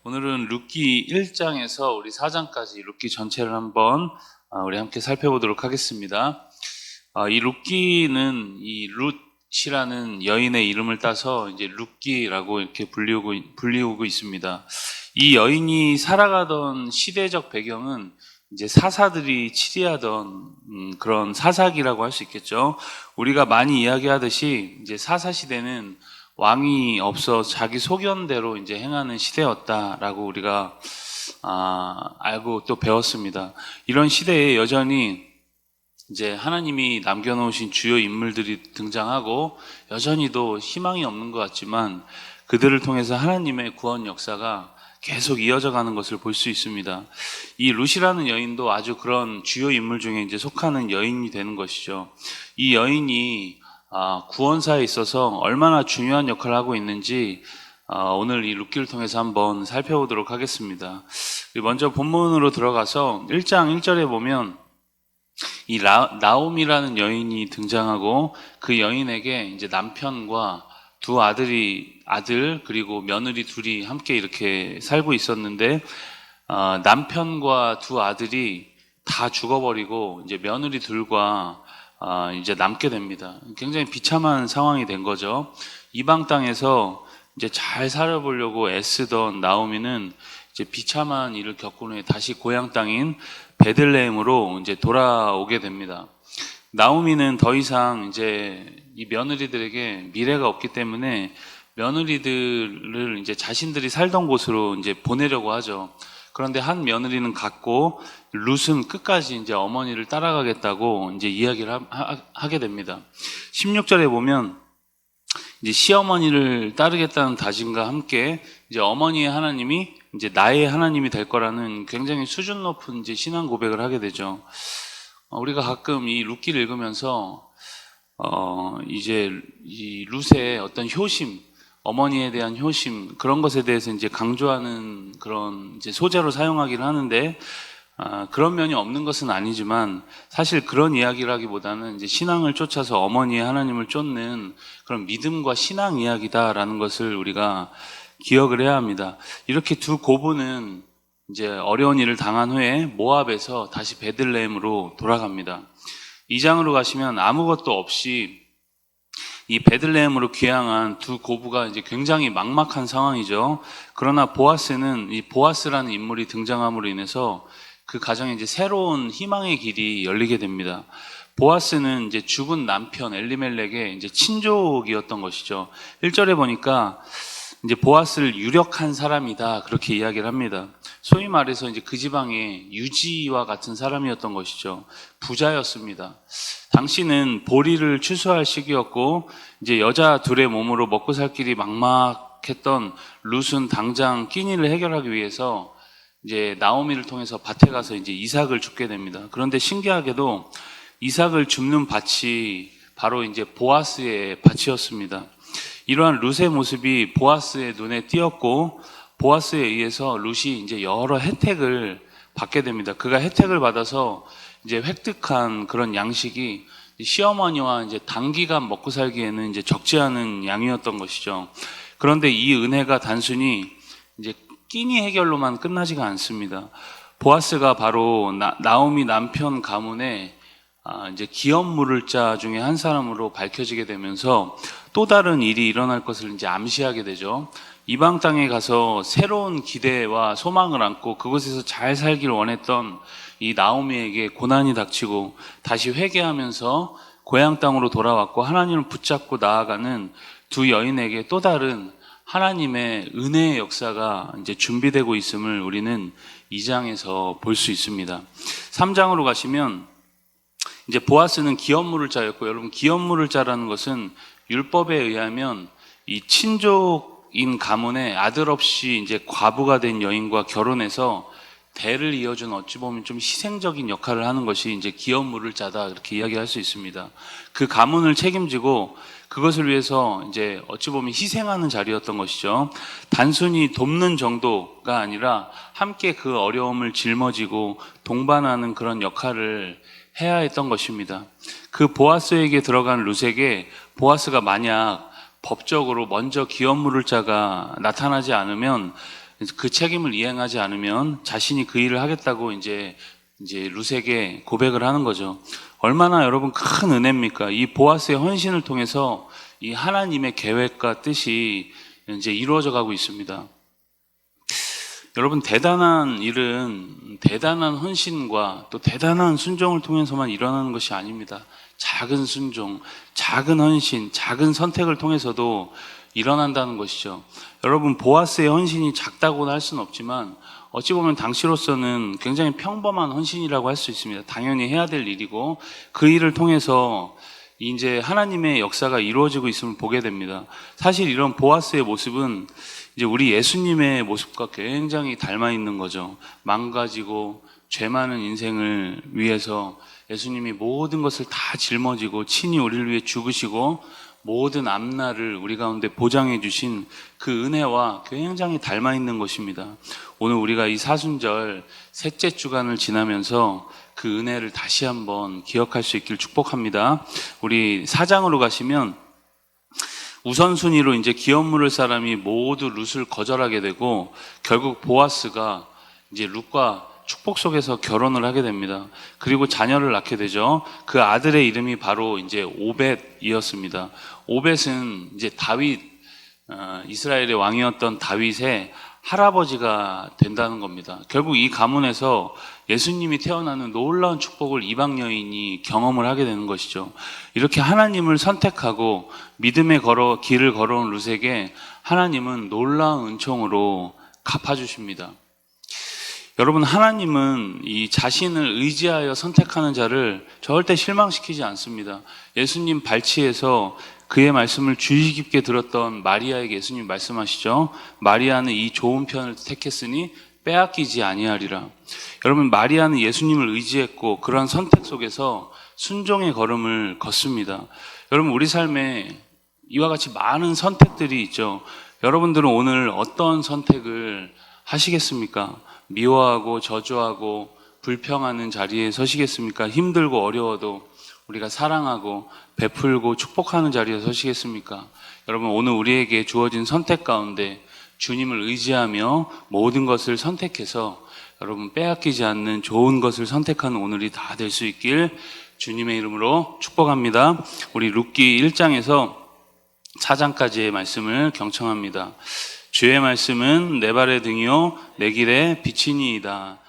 오늘은 룻기 1장에서 우리 4장까지 룻기 전체를 한번 우리 함께 살펴보도록 하겠습니다. 이 룻기는 이 룻이라는 여인의 이름을 따서 이제 룻기라고 이렇게 불리우고 있습니다. 이 여인이 살아가던 시대적 배경은 이제 사사들이 치리하던 그런 사사기라고 할 수 있겠죠. 우리가 많이 이야기하듯이 이제 사사 시대는 왕이 없어 자기 소견대로 이제 행하는 시대였다라고 우리가 알고 또 배웠습니다. 이런 시대에 여전히 이제 하나님이 남겨놓으신 주요 인물들이 등장하고 여전히도 희망이 없는 것 같지만 그들을 통해서 하나님의 구원 역사가 계속 이어져 가는 것을 볼 수 있습니다. 이 룻이라는 여인도 아주 그런 주요 인물 중에 이제 속하는 여인이 되는 것이죠. 이 여인이 구원사에 있어서 얼마나 중요한 역할을 하고 있는지 오늘 이 룻기를 통해서 한번 살펴보도록 하겠습니다. 먼저 본문으로 들어가서 1장 1절에 보면 이 나옴이라는 여인이 등장하고 그 여인에게 이제 남편과 두 아들 그리고 며느리 둘이 함께 이렇게 살고 있었는데 남편과 두 아들이 다 죽어버리고 이제 며느리 둘과 이제 남게 됩니다. 굉장히 비참한 상황이 된 거죠. 이방 땅에서 이제 잘 살아보려고 애쓰던 나오미는 이제 비참한 일을 겪은 후에 다시 고향 땅인 베들레헴으로 이제 돌아오게 됩니다. 나오미는 더 이상 이제 이 며느리들에게 미래가 없기 때문에 며느리들을 이제 자신들이 살던 곳으로 이제 보내려고 하죠. 그런데 한 며느리는 갔고 룻은 끝까지 이제 어머니를 따라가겠다고 이제 이야기를 하게 됩니다. 16절에 보면 이제 시어머니를 따르겠다는 다짐과 함께 이제 어머니의 하나님이 이제 나의 하나님이 될 거라는 굉장히 수준 높은 이제 신앙 고백을 하게 되죠. 우리가 가끔 이 룻기를 읽으면서 이제 이 룻의 어떤 효심, 어머니에 대한 효심, 그런 것에 대해서 이제 강조하는 그런 이제 소재로 사용하기를 하는데 그런 면이 없는 것은 아니지만 사실 그런 이야기라기보다는 이제 신앙을 쫓아서 어머니의 하나님을 쫓는 그런 믿음과 신앙 이야기다라는 것을 우리가 기억을 해야 합니다. 이렇게 두 고부는 이제 어려운 일을 당한 후에 모압에서 다시 베들레헴으로 돌아갑니다. 2장으로 가시면 아무것도 없이 이 베들레헴으로 귀향한 두 고부가 이제 굉장히 막막한 상황이죠. 그러나 이 보아스라는 인물이 등장함으로 인해서 그 가정에 이제 새로운 희망의 길이 열리게 됩니다. 보아스는 이제 죽은 남편 엘리멜렉의 이제 친족이었던 것이죠. 1절에 보니까 이제 보아스를 유력한 사람이다 그렇게 이야기를 합니다. 소위 말해서 이제 그 지방의 유지와 같은 사람이었던 것이죠. 부자였습니다. 당시는 보리를 추수할 시기였고 이제 여자 둘의 몸으로 먹고 살 길이 막막했던 룻은 당장 끼니를 해결하기 위해서 이제 나오미를 통해서 밭에 가서 이제 이삭을 줍게 됩니다. 그런데 신기하게도 이삭을 줍는 밭이 바로 이제 보아스의 밭이었습니다. 이러한 룻의 모습이 보아스의 눈에 띄었고 보아스에 의해서 룻이 이제 여러 혜택을 받게 됩니다. 그가 혜택을 받아서 이제 획득한 그런 양식이 시어머니와 이제 단기간 먹고 살기에는 이제 적지 않은 양이었던 것이죠. 그런데 이 은혜가 단순히 이제 끼니 해결로만 끝나지가 않습니다. 보아스가 바로 나오미 남편 가문의 이제 기업 물을 자 중에 한 사람으로 밝혀지게 되면서 또 다른 일이 일어날 것을 이제 암시하게 되죠. 이방 땅에 가서 새로운 기대와 소망을 안고 그곳에서 잘 살길 원했던 이 나오미에게 고난이 닥치고 다시 회개하면서 고향 땅으로 돌아왔고 하나님을 붙잡고 나아가는 두 여인에게 또 다른 하나님의 은혜의 역사가 이제 준비되고 있음을 우리는 2장에서 볼 수 있습니다. 3장으로 가시면 이제 보아스는 기업 물을 자였고, 여러분 기업 물을 자라는 것은 율법에 의하면 이 친족인 가문의 아들 없이 이제 과부가 된 여인과 결혼해서 대를 이어준 어찌 보면 좀 희생적인 역할을 하는 것이 이제 기업 물을 자다 그렇게 이야기할 수 있습니다. 그 가문을 책임지고 그것을 위해서 이제 어찌 보면 희생하는 자리였던 것이죠. 단순히 돕는 정도가 아니라 함께 그 어려움을 짊어지고 동반하는 그런 역할을 해야 했던 것입니다. 그 보아스에게 들어간 룻에게 보아스가 만약 법적으로 먼저 기업 물을 자가 나타나지 않으면 그래서 그 책임을 이행하지 않으면 자신이 그 일을 하겠다고 이제 룻에게 고백을 하는 거죠. 얼마나 여러분 큰 은혜입니까? 이 보아스의 헌신을 통해서 이 하나님의 계획과 뜻이 이제 이루어져 가고 있습니다. 여러분, 대단한 일은 대단한 헌신과 또 대단한 순종을 통해서만 일어나는 것이 아닙니다. 작은 순종, 작은 헌신, 작은 선택을 통해서도 일어난다는 것이죠. 여러분, 보아스의 헌신이 작다고는 할 수는 없지만 어찌 보면 당시로서는 굉장히 평범한 헌신이라고 할 수 있습니다. 당연히 해야 될 일이고 그 일을 통해서 이제 하나님의 역사가 이루어지고 있음을 보게 됩니다. 사실 이런 보아스의 모습은 이제 우리 예수님의 모습과 굉장히 닮아 있는 거죠. 망가지고 죄 많은 인생을 위해서 예수님이 모든 것을 다 짊어지고 친히 우리를 위해 죽으시고 모든 앞날을 우리 가운데 보장해 주신 그 은혜와 굉장히 닮아 있는 것입니다. 오늘 우리가 이 사순절 셋째 주간을 지나면서 그 은혜를 다시 한번 기억할 수 있길 축복합니다. 우리 4장으로 가시면 우선순위로 이제 기업 물을 사람이 모두 룻을 거절하게 되고 결국 보아스가 이제 룻과 축복 속에서 결혼을 하게 됩니다. 그리고 자녀를 낳게 되죠. 그 아들의 이름이 바로 이제 오벳이었습니다. 오벳은 이제 다윗, 이스라엘의 왕이었던 다윗의 할아버지가 된다는 겁니다. 결국 이 가문에서 예수님이 태어나는 놀라운 축복을 이방 여인이 경험을 하게 되는 것이죠. 이렇게 하나님을 선택하고 믿음의 길을 걸어온 룻에게 하나님은 놀라운 은총으로 갚아주십니다. 여러분, 하나님은 이 자신을 의지하여 선택하는 자를 절대 실망시키지 않습니다. 예수님 발치에서 그의 말씀을 주의 깊게 들었던 마리아에게 예수님 말씀하시죠. 마리아는 이 좋은 편을 택했으니 빼앗기지 아니하리라. 여러분, 마리아는 예수님을 의지했고 그러한 선택 속에서 순종의 걸음을 걷습니다. 여러분, 우리 삶에 이와 같이 많은 선택들이 있죠. 여러분들은 오늘 어떤 선택을 하시겠습니까? 미워하고 저주하고 불평하는 자리에 서시겠습니까? 힘들고 어려워도 우리가 사랑하고 베풀고 축복하는 자리에 서시겠습니까? 여러분, 오늘 우리에게 주어진 선택 가운데 주님을 의지하며 모든 것을 선택해서 여러분 빼앗기지 않는 좋은 것을 선택하는 오늘이 다 될 수 있길 주님의 이름으로 축복합니다. 우리 룻기 1장에서 4장까지의 말씀을 경청합니다. 주의 말씀은 내 발의 등이요 내 길의 빛이니이다.